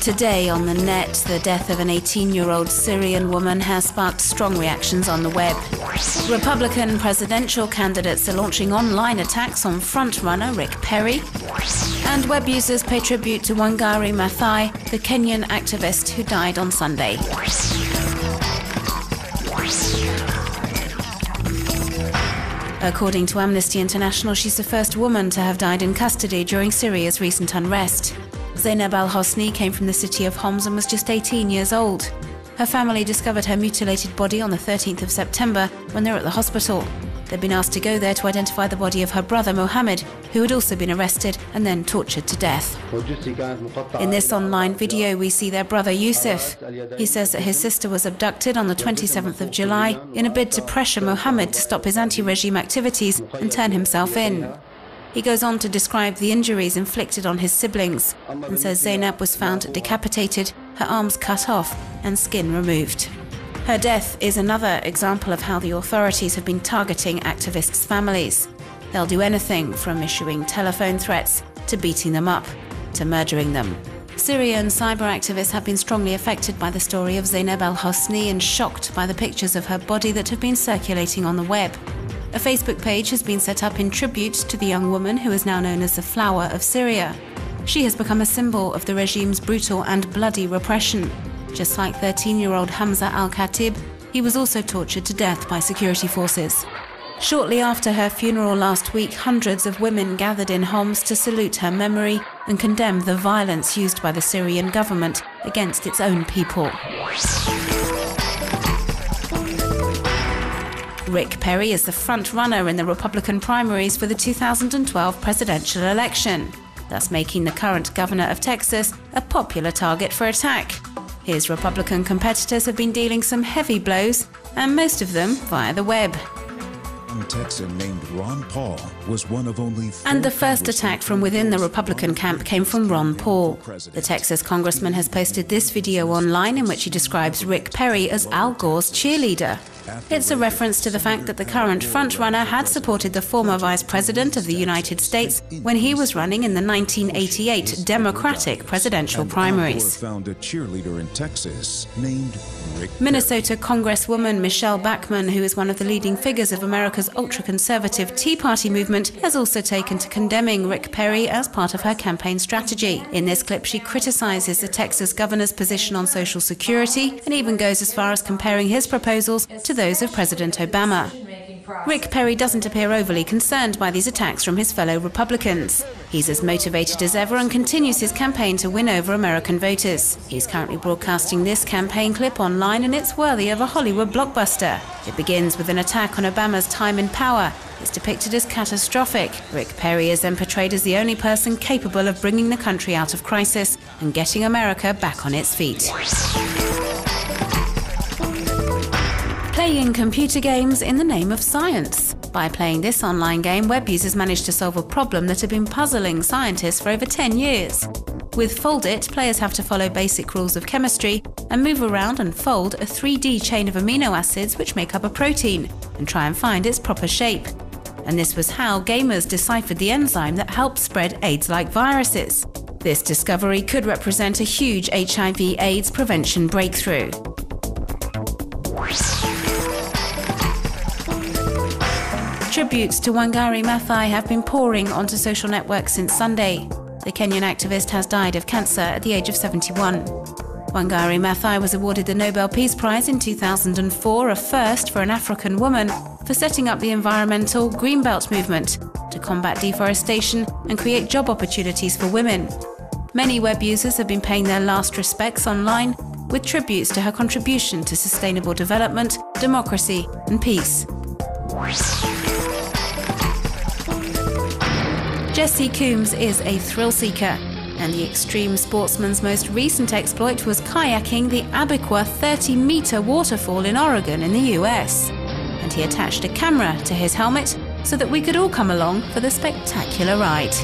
Today on the net, the death of an 18-year-old Syrian woman has sparked strong reactions on the web. Republican presidential candidates are launching online attacks on frontrunner Rick Perry. And web users pay tribute to Wangari Maathai, the Kenyan activist who died on Sunday. According to Amnesty International, she's the first woman to have died in custody during Syria's recent unrest. Zainab al-Hosni came from the city of Homs and was just 18 years old. Her family discovered her mutilated body on the 13th of September when they were at the hospital. They'd been asked to go there to identify the body of her brother Mohammed, who had also been arrested and then tortured to death. In this online video, we see their brother Yusuf. He says that his sister was abducted on the 27th of July in a bid to pressure Mohammed to stop his anti-regime activities and turn himself in. He goes on to describe the injuries inflicted on his siblings and says Zainab was found decapitated, her arms cut off and skin removed. Her death is another example of how the authorities have been targeting activists' families. They'll do anything from issuing telephone threats to beating them up to murdering them. Syrian cyber activists have been strongly affected by the story of Zainab al-Hosni and shocked by the pictures of her body that have been circulating on the web. A Facebook page has been set up in tribute to the young woman who is now known as the Flower of Syria. She has become a symbol of the regime's brutal and bloody repression. Just like 13-year-old Hamza al-Khatib, he was also tortured to death by security forces. Shortly after her funeral last week, hundreds of women gathered in Homs to salute her memory and condemn the violence used by the Syrian government against its own people. Rick Perry is the front-runner in the Republican primaries for the 2012 presidential election, thus making the current governor of Texas a popular target for attack. His Republican competitors have been dealing some heavy blows, and most of them via the web. Texan named Ron Paul was one of only and the first attack from within the Republican camp came from Ron Paul. The Texas congressman has posted this video online in which he describes Rick Perry as Al Gore's cheerleader. It's a reference to the fact that the current frontrunner had supported the former Vice President of the United States when he was running in the 1988 Democratic presidential primaries. Found a cheerleader in Texas named Rick Minnesota Congresswoman Michelle Bachmann, who is one of the leading figures of America's ultra-conservative Tea Party movement, has also taken to condemning Rick Perry as part of her campaign strategy. In this clip, she criticizes the Texas governor's position on Social Security and even goes as far as comparing his proposals to those of President Obama. Rick Perry doesn't appear overly concerned by these attacks from his fellow Republicans. He's as motivated as ever and continues his campaign to win over American voters. He's currently broadcasting this campaign clip online, and it's worthy of a Hollywood blockbuster. It begins with an attack on Obama's time in power. It's depicted as catastrophic. Rick Perry is then portrayed as the only person capable of bringing the country out of crisis and getting America back on its feet. Playing computer games in the name of science. By playing this online game, web users managed to solve a problem that had been puzzling scientists for over 10 years. With Foldit, players have to follow basic rules of chemistry and move around and fold a 3D chain of amino acids which make up a protein and try and find its proper shape. And this was how gamers deciphered the enzyme that helps spread AIDS-like viruses. This discovery could represent a huge HIV/AIDS prevention breakthrough. Tributes to Wangari Maathai have been pouring onto social networks since Sunday. The Kenyan activist has died of cancer at the age of 71. Wangari Maathai was awarded the Nobel Peace Prize in 2004, a first for an African woman, for setting up the environmental Greenbelt movement to combat deforestation and create job opportunities for women. Many web users have been paying their last respects online with tributes to her contribution to sustainable development, democracy and peace. Jesse Coombs is a thrill-seeker, and the extreme sportsman's most recent exploit was kayaking the Abiqua 30-meter waterfall in Oregon in the US. And he attached a camera to his helmet so that we could all come along for the spectacular ride.